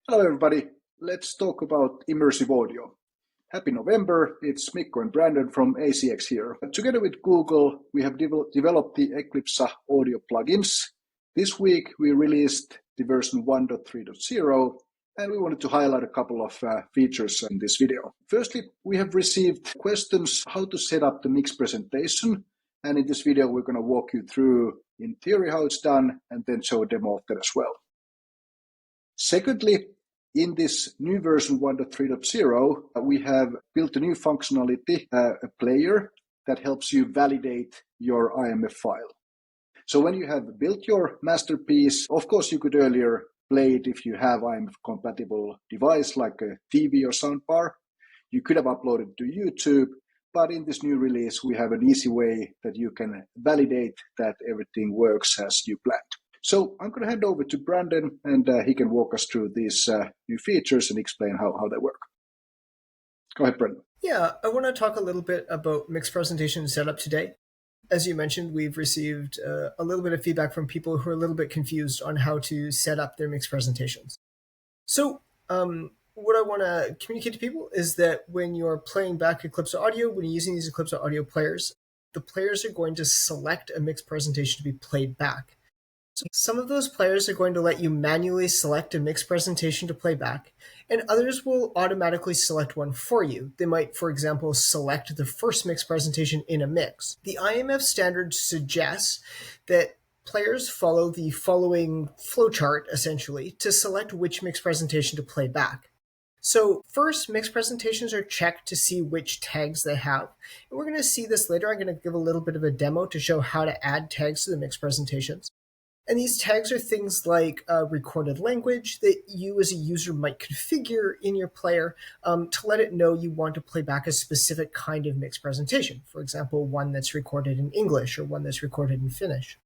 Hello everybody, let's talk about immersive audio. Happy November, it's Mikko and Brandon from ACX here. Together with Google, we have developed the Eclipsa Audio Plugins. This week we released the version 1.3.0 and we wanted to highlight a couple of features in this video. Firstly, we have received questions how to set up the mix presentation, and in this video we're going to walk you through in theory how it's done and then show a demo of that as well. Secondly, in this new version 1.3.0, we have built a new functionality, a player that helps you validate your IAMF file. So when you have built your masterpiece, of course you could earlier play it if you have IAMF compatible device like a TV or soundbar. You could have uploaded it to YouTube, but in this new release we have an easy way that you can validate that everything works as you planned. So I'm going to hand over to Brandon, and he can walk us through these new features and explain how they work. Go ahead, Brandon. Yeah, I want to talk a little bit about mixed presentation setup today. As you mentioned, we've received a little bit of feedback from people who are a little bit confused on how to set up their mixed presentations. So what I want to communicate to people is that when you're playing back Eclipsa Audio, when you're using these Eclipsa Audio players, the players are going to select a mixed presentation to be played back. So some of those players are going to let you manually select a mixed presentation to play back, and others will automatically select one for you. They might, for example, select the first mixed presentation in a mix. The IAMF standard suggests that players follow the following flowchart, essentially, to select which mixed presentation to play back. So first, mixed presentations are checked to see which tags they have. And we're going to see this later. I'm going to give a little bit of a demo to show how to add tags to the mixed presentations. And these tags are things like recorded language that you as a user might configure in your player to let it know you want to play back a specific kind of mixed presentation. For example, one that's recorded in English or one that's recorded in Finnish.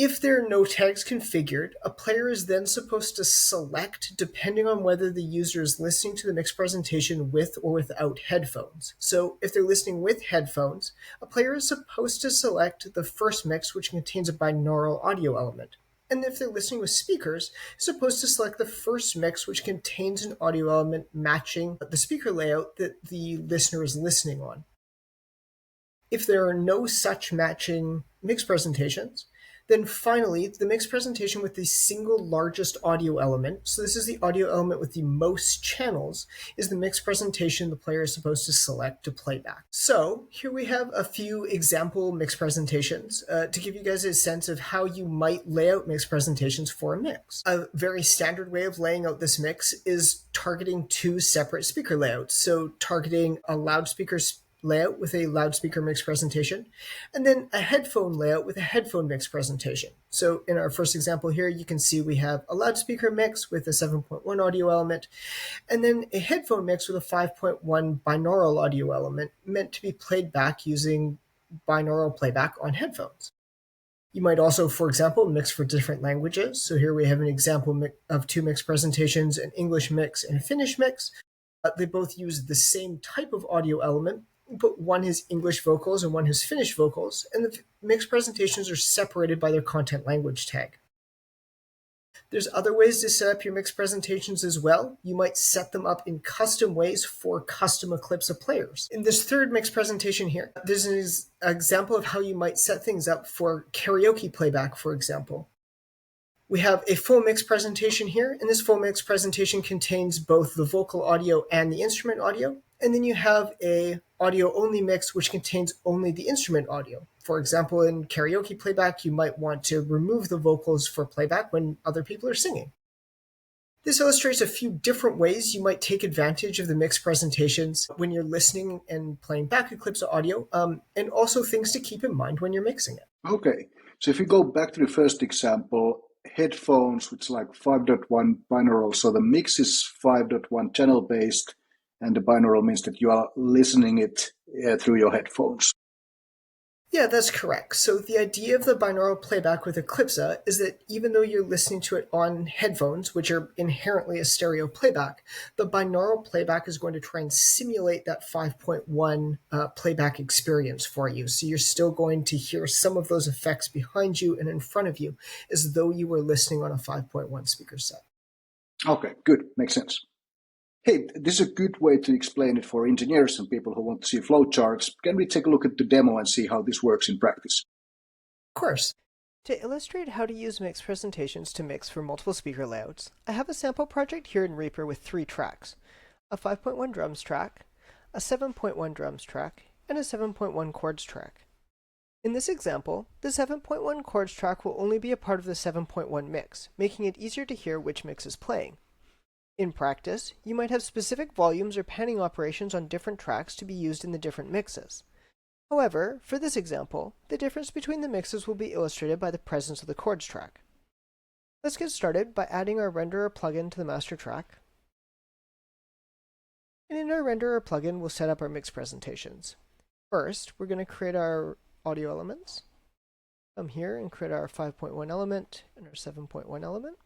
If there are no tags configured, a player is then supposed to select depending on whether the user is listening to the mixed presentation with or without headphones. So if they're listening with headphones, a player is supposed to select the first mix, which contains a binaural audio element. And if they're listening with speakers, they're supposed to select the first mix, which contains an audio element matching the speaker layout that the listener is listening on. If there are no such matching mixed presentations, then finally, the mixed presentation with the single largest audio element, so this is the audio element with the most channels, is the mixed presentation the player is supposed to select to playback. So here we have a few example mixed presentations to give you guys a sense of how you might lay out mixed presentations for a mix. A very standard way of laying out this mix is targeting two separate speaker layouts. So targeting a loudspeaker layout with a loudspeaker mixed presentation, and then a headphone layout with a headphone mixed presentation. So in our first example here, you can see we have a loudspeaker mix with a 7.1 audio element, and then a headphone mix with a 5.1 binaural audio element meant to be played back using binaural playback on headphones. You might also, for example, mix for different languages. So here we have an example of two mixed presentations, an English mix and a Finnish mix. They both use the same type of audio element, but one has English vocals and one has Finnish vocals, and the mixed presentations are separated by their content language tag. There's other ways to set up your mixed presentations as well. You might set them up in custom ways for custom Eclipsa players. In this third mixed presentation here, there's an example of how you might set things up for karaoke playback, for example. We have a full mix presentation here, and this full mix presentation contains both the vocal audio and the instrument audio. And then you have a audio-only mix, which contains only the instrument audio. For example, in karaoke playback, you might want to remove the vocals for playback when other people are singing. This illustrates a few different ways you might take advantage of the mixed presentations when you're listening and playing back Eclipsa Audio, and also things to keep in mind when you're mixing it. Okay, so if you go back to the first example, headphones, which is like 5.1 binaural, so the mix is 5.1 channel based, and the binaural means that you are listening it through your headphones. Yeah, that's correct. So the idea of the binaural playback with Eclipsa is that even though you're listening to it on headphones, which are inherently a stereo playback, the binaural playback is going to try and simulate that 5.1 playback experience for you. So you're still going to hear some of those effects behind you and in front of you as though you were listening on a 5.1 speaker set. Okay, good. Makes sense. Hey, this is a good way to explain it for engineers and people who want to see flowcharts. Can we take a look at the demo and see how this works in practice? Of course. To illustrate how to use mix presentations to mix for multiple speaker layouts, I have a sample project here in Reaper with 3 tracks, a 5.1 drums track, a 7.1 drums track, and a 7.1 chords track. In this example, the 7.1 chords track will only be a part of the 7.1 mix, making it easier to hear which mix is playing. In practice, you might have specific volumes or panning operations on different tracks to be used in the different mixes. However, for this example, the difference between the mixes will be illustrated by the presence of the chords track. Let's get started by adding our renderer plugin to the master track. And in our renderer plugin, we'll set up our mix presentations. First, we're going to create our audio elements. Come here and create our 5.1 element and our 7.1 element.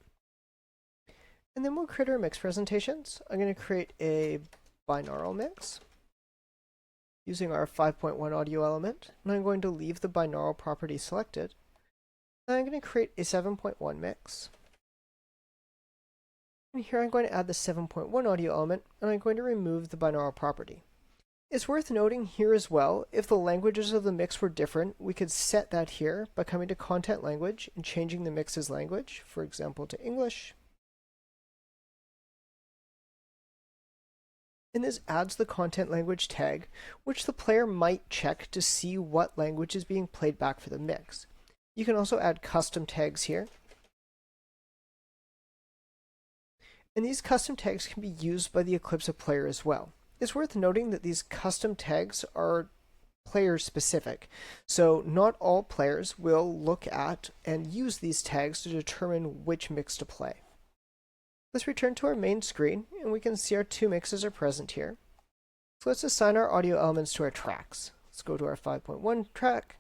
And then we'll create our mix presentations. I'm going to create a binaural mix using our 5.1 audio element, and I'm going to leave the binaural property selected. And I'm going to create a 7.1 mix. And here I'm going to add the 7.1 audio element, and I'm going to remove the binaural property. It's worth noting here as well, if the languages of the mix were different, we could set that here by coming to content language and changing the mix's language, for example to English. And this adds the content language tag, which the player might check to see what language is being played back for the mix. You can also add custom tags here. And these custom tags can be used by the Eclipsa Player as well. It's worth noting that these custom tags are player specific, so not all players will look at and use these tags to determine which mix to play. Let's return to our main screen, and we can see our 2 mixes are present here. So let's assign our audio elements to our tracks. Let's go to our 5.1 track,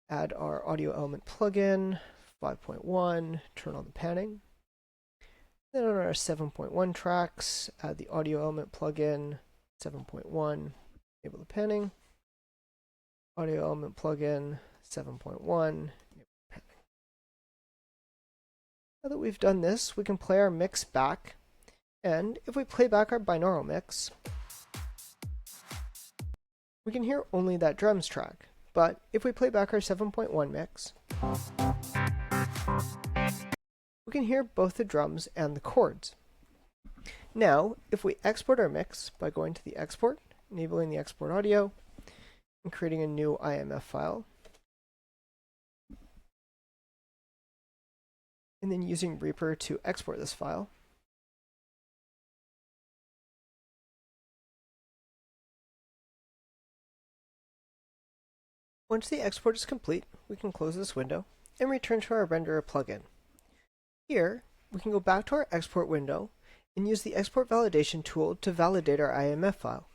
add our audio element plugin, 5.1, turn on the panning. Then on our 7.1 tracks, add the audio element plugin, 7.1, enable the panning. Audio element plugin, 7.1, Now that we've done this, we can play our mix back, and if we play back our binaural mix, we can hear only that drums track, but if we play back our 7.1 mix, we can hear both the drums and the chords. Now, if we export our mix by going to the export, enabling the export audio, and creating a new IAMF file, and then using Reaper to export this file. Once the export is complete, we can close this window and return to our renderer plugin. Here, we can go back to our export window and use the export validation tool to validate our IAMF file.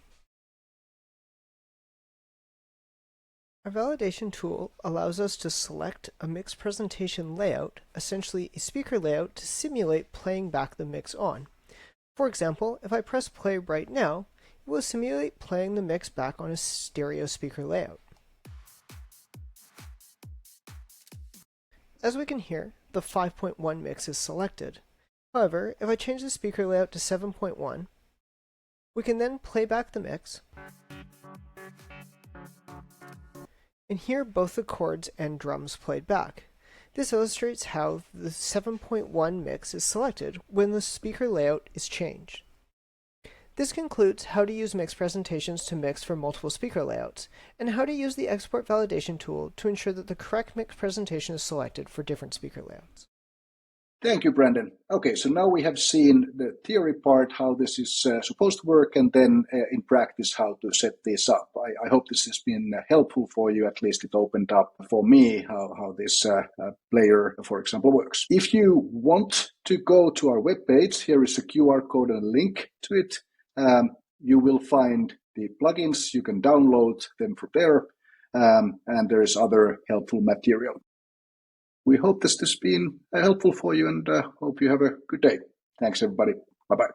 Our validation tool allows us to select a mix presentation layout, essentially a speaker layout, to simulate playing back the mix on. For example, if I press play right now, it will simulate playing the mix back on a stereo speaker layout. As we can hear, the 5.1 mix is selected. However, if I change the speaker layout to 7.1, we can then play back the mix and hear both the chords and drums played back. This illustrates how the 7.1 mix is selected when the speaker layout is changed. This concludes how to use mix presentations to mix for multiple speaker layouts, and how to use the export validation tool to ensure that the correct mix presentation is selected for different speaker layouts. Thank you, Brandon. Okay, so now we have seen the theory part, how this is supposed to work, and then in practice, how to set this up. I hope this has been helpful for you. At least it opened up for me how this player, for example, works. If you want to go to our webpage, here is a QR code and a link to it. You will find the plugins. You can download them from there, and there is other helpful material. We hope this has been helpful for you, and hope you have a good day. Thanks, everybody. Bye-bye.